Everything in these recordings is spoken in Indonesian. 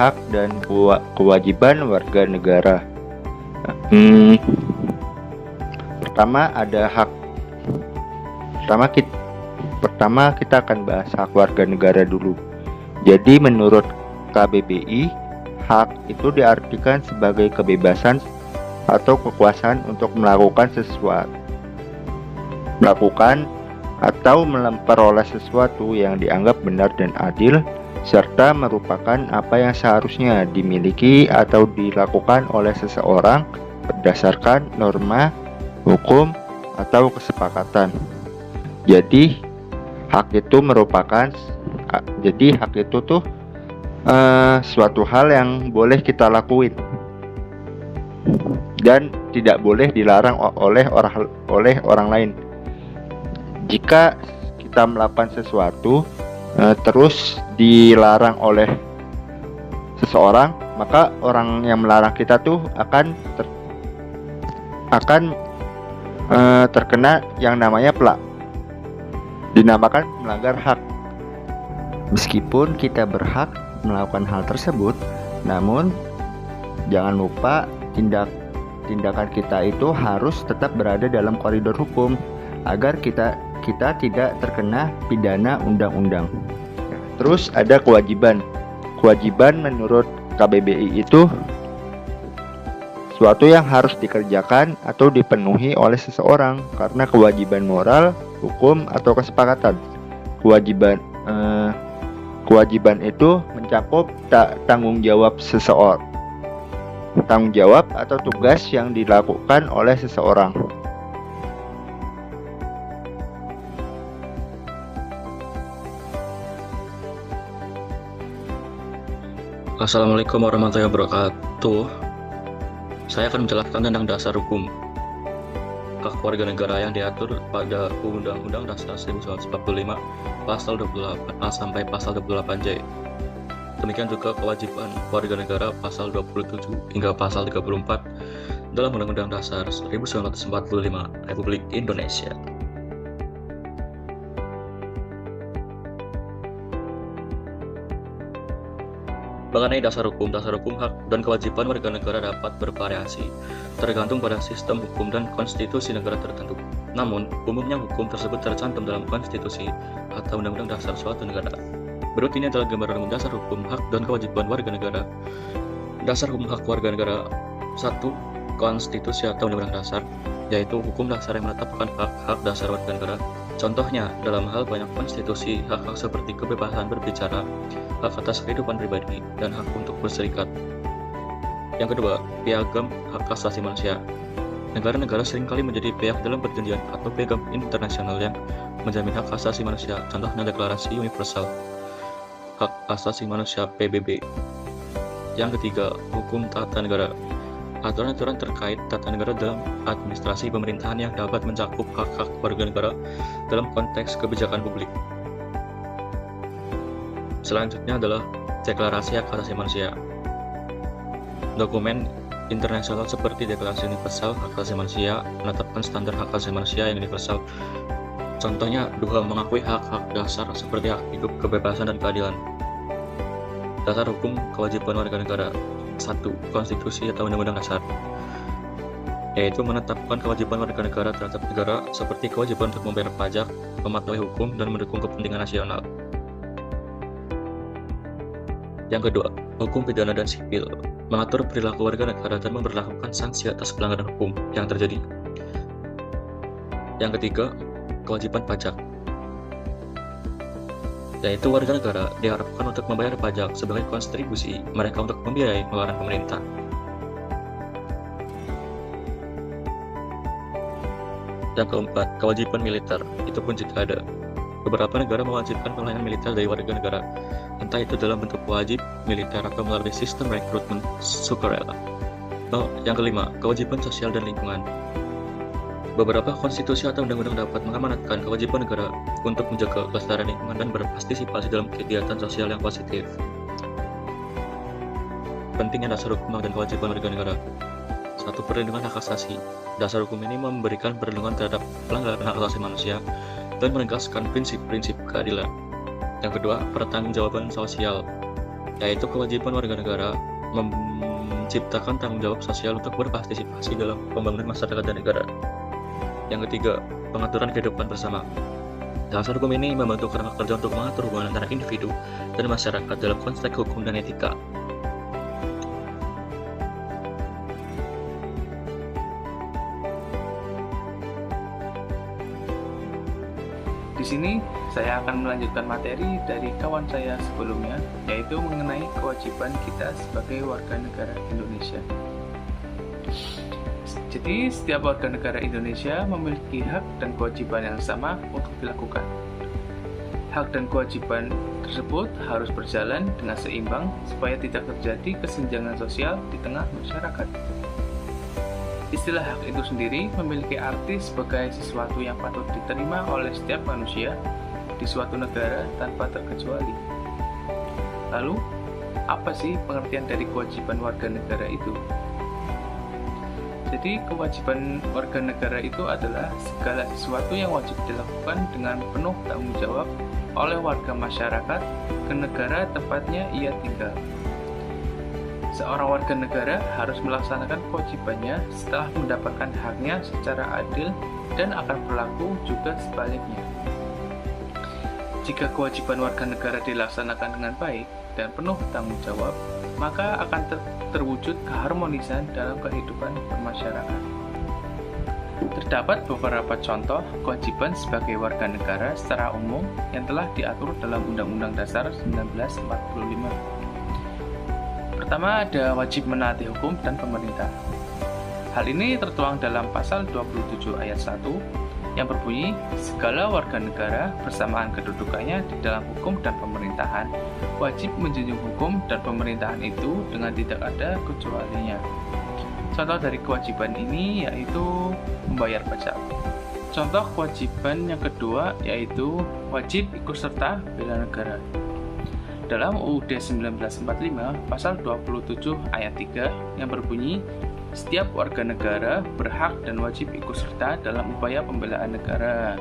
hak dan kewajiban warga negara. Pertama ada hak. Pertama kita akan bahas hak warga negara dulu. Jadi menurut KBBI, hak itu diartikan sebagai kebebasan atau kekuasaan untuk melakukan atau memperoleh sesuatu yang dianggap benar dan adil, serta merupakan apa yang seharusnya dimiliki atau dilakukan oleh seseorang berdasarkan norma, hukum, atau kesepakatan. Jadi hak itu tuh suatu hal yang boleh kita lakuin dan tidak boleh dilarang oleh orang lain. Jika kita melakukan sesuatu terus dilarang oleh seseorang, maka orang yang melarang kita tuh akan terkena yang namanya dinamakan melanggar hak. Meskipun kita berhak melakukan hal tersebut, namun jangan lupa tindakan kita itu harus tetap berada dalam koridor hukum agar kita tidak terkena pidana undang-undang. Terus ada kewajiban. Kewajiban menurut KBBI itu suatu yang harus dikerjakan atau dipenuhi oleh seseorang karena kewajiban moral, hukum, atau kesepakatan. Kewajiban itu mencakup tanggung jawab atau tugas yang dilakukan oleh seseorang. Assalamualaikum warahmatullahi wabarakatuh. Saya akan menjelaskan tentang dasar hukum hak warga negara yang diatur pada Undang-Undang Dasar 1945 pasal 28A sampai pasal 28J. Demikian juga kewajiban warga negara pasal 27 hingga pasal 34 dalam Undang-Undang Dasar 1945 Republik Indonesia. Mengenai dasar hukum hak dan kewajiban warga negara dapat bervariasi, tergantung pada sistem hukum dan konstitusi negara tertentu. Namun, umumnya hukum tersebut tercantum dalam konstitusi atau undang-undang dasar suatu negara. Berikut ini adalah gambaran umum dasar hukum hak dan kewajiban warga negara. Dasar hukum hak warga negara: 1. Konstitusi atau undang-undang dasar, yaitu hukum dasar yang menetapkan hak-hak dasar warga negara. Contohnya, dalam hal banyak konstitusi, hak-hak seperti kebebasan berbicara, hak atas kehidupan pribadi, dan hak untuk berserikat. Yang kedua, piagam hak asasi manusia. Negara-negara seringkali menjadi pihak dalam perjanjian atau piagam internasional yang menjamin hak asasi manusia. Contohnya Deklarasi Universal Hak Asasi Manusia PBB. Yang ketiga, hukum tata negara. Aturan-aturan terkait tata negara dalam administrasi pemerintahan yang dapat mencakup hak-hak warga negara dalam konteks kebijakan publik. Selanjutnya adalah Deklarasi Hak Asasi Manusia. Dokumen internasional seperti Deklarasi Universal Hak Asasi Manusia menetapkan standar hak asasi manusia yang universal. Contohnya, Doha mengakui hak-hak dasar seperti hak hidup, kebebasan, dan keadilan. Dasar hukum kewajiban warga negara. 1. Konstitusi atau undang-undang dasar, yaitu menetapkan kewajiban warga negara terhadap negara seperti kewajiban untuk membayar pajak, mematuhi hukum, dan mendukung kepentingan nasional. Yang kedua, hukum pidana dan sipil, mengatur perilaku warga negara dan memberlakukan sanksi atas pelanggaran hukum yang terjadi. Yang ketiga, kewajiban pajak, yaitu warga negara diharapkan untuk membayar pajak sebagai kontribusi mereka untuk membiayai pengeluaran pemerintah. Yang keempat, kewajiban militer, itu pun jika ada. Beberapa negara mewajibkan pelayanan militer dari warga negara, entah itu dalam bentuk wajib militer atau melalui sistem rekrutmen sukarela. Yang kelima, kewajiban sosial dan lingkungan. Beberapa konstitusi atau undang-undang dapat mengamanatkan kewajiban negara untuk menjaga kelestarian lingkungan dan berpartisipasi dalam kegiatan sosial yang positif. Pentingnya dasar hukum dan kewajiban warga negara. 1. Perlindungan hak asasi. Dasar hukum ini memberikan perlindungan terhadap pelanggaran hak asasi manusia dan menegaskan prinsip-prinsip keadilan. Yang kedua, pertanggungjawaban sosial. yaitu kewajiban warga negara menciptakan tanggung jawab sosial untuk berpartisipasi dalam pembangunan masyarakat dan negara. Yang ketiga, pengaturan kehidupan bersama. Dasar hukum ini membantu kerangka kerja untuk mengatur hubungan antara individu dan masyarakat dalam konteks hukum dan etika. Di sini saya akan melanjutkan materi dari kawan saya sebelumnya, yaitu mengenai kewajiban kita sebagai warga negara Indonesia. Jadi, setiap warga negara Indonesia memiliki hak dan kewajiban yang sama untuk dilakukan. Hak dan kewajiban tersebut harus berjalan dengan seimbang supaya tidak terjadi kesenjangan sosial di tengah masyarakat. Istilah hak itu sendiri memiliki arti sebagai sesuatu yang patut diterima oleh setiap manusia di suatu negara tanpa terkecuali. Lalu, apa sih pengertian dari kewajiban warga negara itu? Jadi, kewajiban warga negara itu adalah segala sesuatu yang wajib dilakukan dengan penuh tanggung jawab oleh warga masyarakat ke negara tempatnya ia tinggal. Seorang warga negara harus melaksanakan kewajibannya setelah mendapatkan haknya secara adil dan akan berlaku juga sebaliknya. Jika kewajiban warga negara dilaksanakan dengan baik dan penuh tanggung jawab, maka akan terwujud keharmonisan dalam kehidupan bermasyarakat. Terdapat beberapa contoh kewajiban sebagai warga negara secara umum yang telah diatur dalam Undang-Undang Dasar 1945. Pertama, ada wajib menaati hukum dan pemerintah. Hal ini tertuang dalam pasal 27 ayat 1 yang berbunyi, segala warga negara bersamaan kedudukannya di dalam hukum dan pemerintahan wajib menjunjung hukum dan pemerintahan itu dengan tidak ada kecualinya. Contoh dari kewajiban ini yaitu membayar pajak. Contoh kewajiban yang kedua yaitu wajib ikut serta bela negara. Dalam UUD 1945 pasal 27 ayat 3 yang berbunyi, setiap warga negara berhak dan wajib ikut serta dalam upaya pembelaan negara.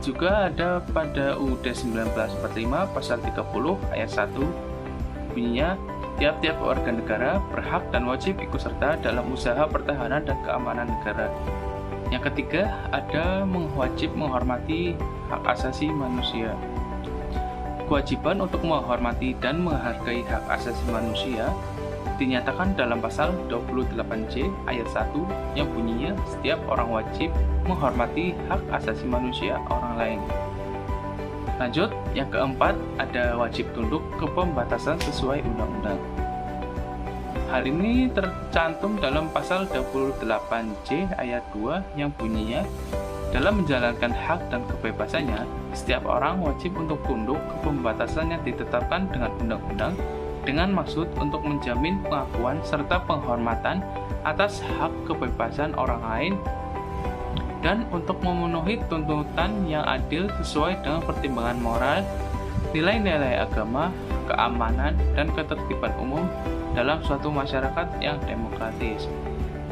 Juga ada pada UUD 1945 pasal 30 ayat 1 bunyinya, tiap-tiap warga negara berhak dan wajib ikut serta dalam usaha pertahanan dan keamanan negara. Yang ketiga, ada wajib menghormati hak asasi manusia. Kewajiban untuk menghormati dan menghargai hak asasi manusia dinyatakan dalam pasal 28C ayat 1 yang bunyinya setiap orang wajib menghormati hak asasi manusia orang lain. Lanjut, yang keempat ada wajib tunduk ke pembatasan sesuai undang-undang. Hal ini tercantum dalam pasal 28C ayat 2 yang bunyinya dalam menjalankan hak dan kebebasannya, setiap orang wajib untuk tunduk ke pembatasan yang ditetapkan dengan undang-undang dengan maksud untuk menjamin pengakuan serta penghormatan atas hak kebebasan orang lain dan untuk memenuhi tuntutan yang adil sesuai dengan pertimbangan moral, nilai-nilai agama, keamanan, dan ketertiban umum dalam suatu masyarakat yang demokratis.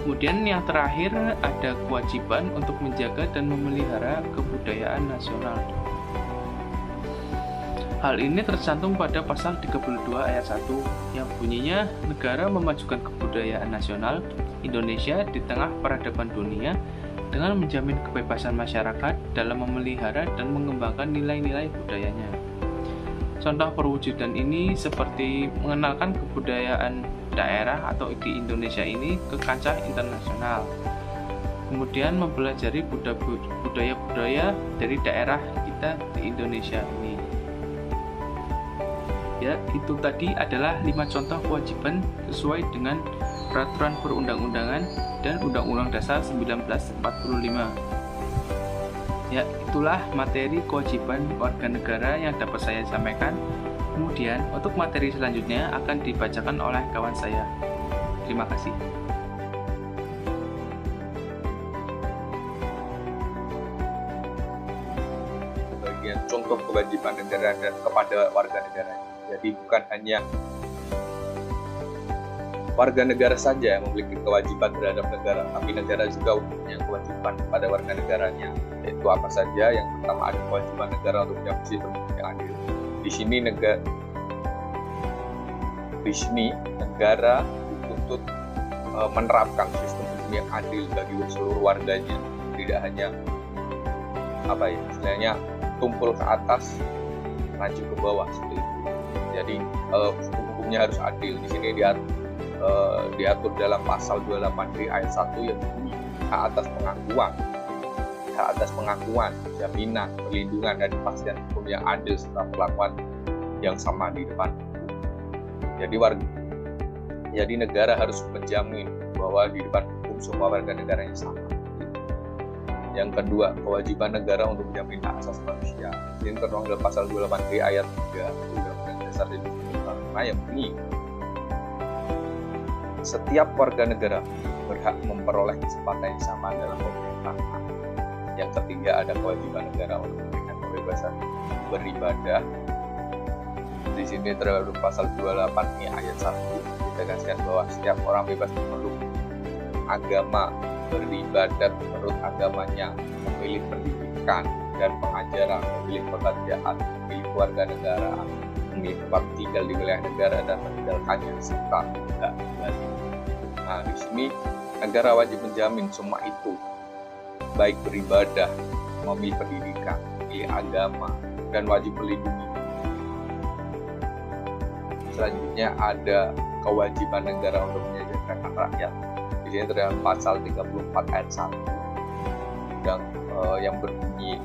Kemudian yang terakhir ada kewajiban untuk menjaga dan memelihara kebudayaan nasional. Hal ini tercantum pada pasal 32 ayat 1 yang bunyinya negara memajukan kebudayaan nasional Indonesia di tengah peradaban dunia dengan menjamin kebebasan masyarakat dalam memelihara dan mengembangkan nilai-nilai budayanya. Contoh perwujudan ini seperti mengenalkan kebudayaan daerah atau di Indonesia ini ke kancah internasional. Kemudian mempelajari budaya-budaya dari daerah kita di Indonesia ini. Ya, itu tadi adalah 5 contoh kewajiban sesuai dengan peraturan perundang-undangan dan Undang-Undang Dasar 1945. Ya, itulah materi kewajiban warga negara yang dapat saya sampaikan. Kemudian, untuk materi selanjutnya akan dibacakan oleh kawan saya. Terima kasih. Bagian contoh kewajiban negara dan kepada warga negara. Jadi bukan hanya warga negara saja yang memiliki kewajiban terhadap negara, tapi negara juga punya kewajiban pada warga negaranya. Yaitu apa saja? Yang pertama ada kewajiban negara untuk menjaga sistem yang adil. Di sini di sini negara dituntut menerapkan sistem hukum yang adil bagi seluruh warganya, tidak hanya istilahnya tumpul ke atas, maju ke bawah seperti itu. Jadi hukum-hukumnya harus adil. Di sini diatur dalam pasal 28D ayat 1 yang berbunyi hak atas pengakuan, jaminan, perlindungan dan kepastian hukum yang adil serta perlakuan yang sama di depan hukum. Jadi negara harus menjamin bahwa di depan hukum semua warga negaranya sama. Yang kedua, kewajiban negara untuk menjamin hak asasi manusia. Ini tertuang dalam pasal 28D ayat 3 Undang-Undang Dasar Republik Indonesia yang bunyi, setiap warga negara berhak memperoleh kesempatan yang sama dalam pemerintahan. Yang ketiga, ada kewajiban negara untuk memberikan kebebasan beribadah. Di sini terdapat pasal 28 ayat 1 ditegaskan bahwa setiap orang bebas memeluk agama, beribadat menurut agamanya, memilih pendidikan dan pengajaran, memilih pekerjaan, memilih keluarga negaraan, memilih tempat tinggal di wilayah negara dan meninggalkannya serta tidak kembali. Nah, di sini negara wajib menjamin semua itu, baik beribadah, memilih pendidikan, memilih agama, dan wajib melindungi. Selanjutnya ada kewajiban negara untuk menyejahterakan rakyat. Di sini terdapat pasal 34 ayat 1 yang berbunyi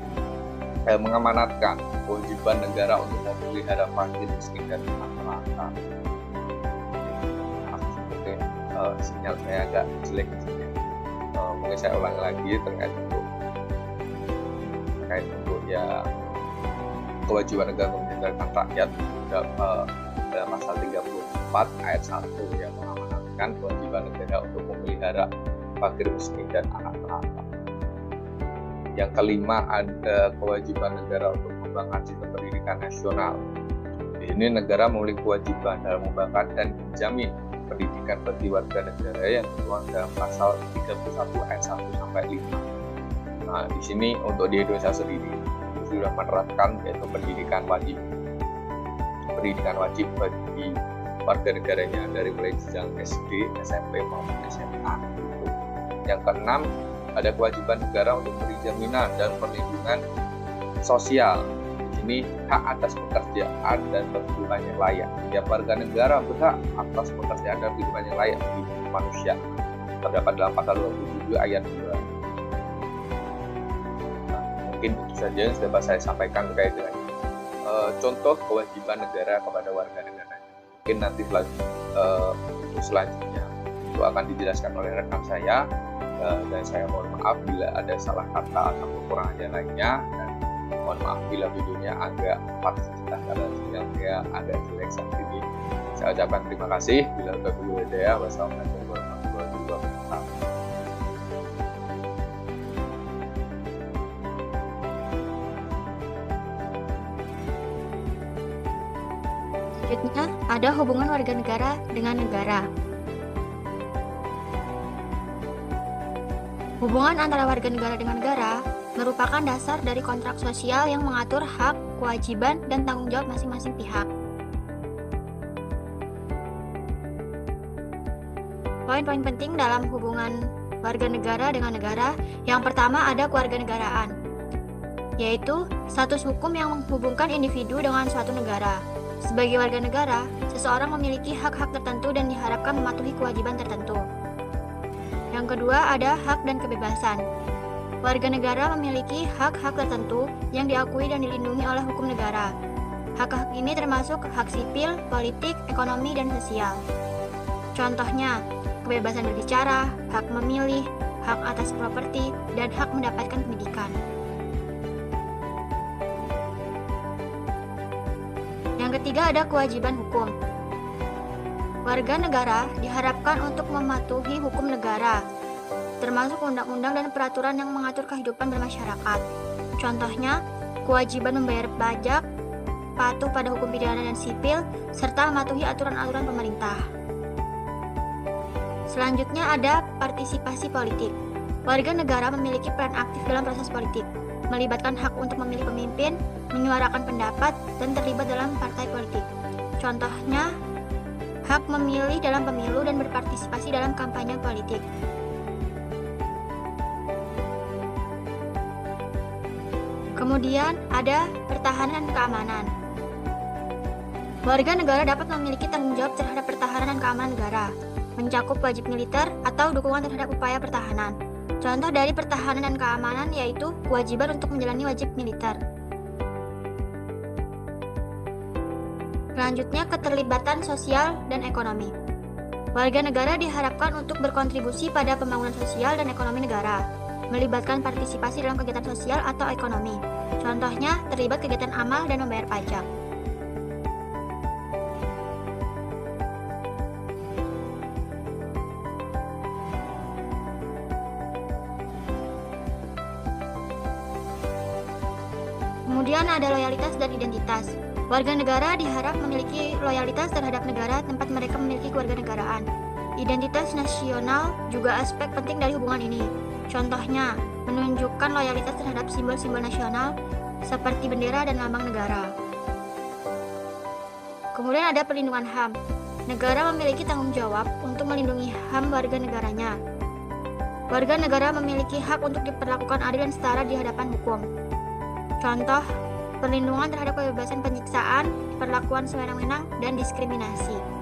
mengamanatkan kewajiban negara untuk memelihara fakir, miskin dan anak-anak. Sinyal saya agak jelek di sini. Mungkin saya ulang lagi terkait untuk kewajiban negara untuk menyejahterakan rakyat dalam pasal 34 ayat 1 yang mengamanatkan kewajiban negara untuk memelihara fakir, miskin dan anak-anak. Yang kelima, ada kewajiban negara untuk mengembangkan sistem pendidikan nasional. Di sini negara memiliki kewajiban dalam mengembangkan dan menjamin pendidikan bagi warga negara yang tertuang dalam pasal 31 ayat 1 sampai 5. Nah, di sini untuk di Indonesia sendiri sudah menerapkan yaitu pendidikan wajib bagi warga negaranya dari mulai jenjang SD, SMP maupun SMA. Yang keenam, ada kewajiban negara untuk memberi jaminan dan perlindungan sosial. Di sini hak atas pekerjaan dan kehidupan yang layak. Setiap warga negara berhak atas pekerjaan dan kehidupan yang layak bagi manusia. Terdapat dalam pasal 27 ayat 2. Nah, mungkin itu saja yang dapat saya sampaikan terkait dengan contoh kewajiban negara kepada warga negara. Mungkin nanti selanjutnya itu akan dijelaskan oleh rekan saya, dan saya mohon maaf bila ada salah kata atau kekurangan lainnya, dan mohon maaf bila videonya agak patah karena sinyal saya agak jelek saat ini. Saya ucapkan terima kasih. Bila ada wassalamualaikum warahmatullahi wabarakatuh. Selanjutnya, ada hubungan warga negara dengan negara. Hubungan antara warga negara dengan negara merupakan dasar dari kontrak sosial yang mengatur hak, kewajiban, dan tanggung jawab masing-masing pihak. Poin-poin penting dalam hubungan warga negara dengan negara, yang pertama ada kewarganegaraan, yaitu status hukum yang menghubungkan individu dengan suatu negara. Sebagai warga negara, seseorang memiliki hak-hak tertentu dan diharapkan mematuhi kewajiban tertentu. Yang kedua ada hak dan kebebasan. Warga negara memiliki hak-hak tertentu yang diakui dan dilindungi oleh hukum negara. Hak-hak ini termasuk hak sipil, politik, ekonomi, dan sosial. Contohnya, kebebasan berbicara, hak memilih, hak atas properti, dan hak mendapatkan pendidikan. Yang ketiga ada kewajiban hukum. Warga negara diharapkan untuk mematuhi hukum negara, termasuk undang-undang dan peraturan yang mengatur kehidupan bermasyarakat. Contohnya, kewajiban membayar pajak, patuh pada hukum pidana dan sipil, serta mematuhi aturan-aturan pemerintah. Selanjutnya ada partisipasi politik. Warga negara memiliki peran aktif dalam proses politik, melibatkan hak untuk memilih pemimpin, menyuarakan pendapat, dan terlibat dalam partai politik. Contohnya, hak memilih dalam pemilu dan berpartisipasi dalam kampanye politik. Kemudian ada pertahanan dan keamanan. Warga negara dapat memiliki tanggung jawab terhadap pertahanan dan keamanan negara, mencakup wajib militer atau dukungan terhadap upaya pertahanan. Contoh dari pertahanan dan keamanan yaitu kewajiban untuk menjalani wajib militer. Selanjutnya, keterlibatan sosial dan ekonomi. Warga negara diharapkan untuk berkontribusi pada pembangunan sosial dan ekonomi negara, melibatkan partisipasi dalam kegiatan sosial atau ekonomi. Contohnya, terlibat kegiatan amal dan membayar pajak. Kemudian ada loyalitas dan identitas. Warga negara diharap memiliki loyalitas terhadap negara tempat mereka memiliki kewarganegaraan. Identitas nasional juga aspek penting dari hubungan ini. Contohnya, menunjukkan loyalitas terhadap simbol-simbol nasional seperti bendera dan lambang negara. Kemudian ada perlindungan HAM. Negara memiliki tanggung jawab untuk melindungi HAM warga negaranya. Warga negara memiliki hak untuk diperlakukan adil dan setara di hadapan hukum. Contoh, perlindungan terhadap kebebasan penyiksaan, perlakuan sewenang-wenang, dan diskriminasi.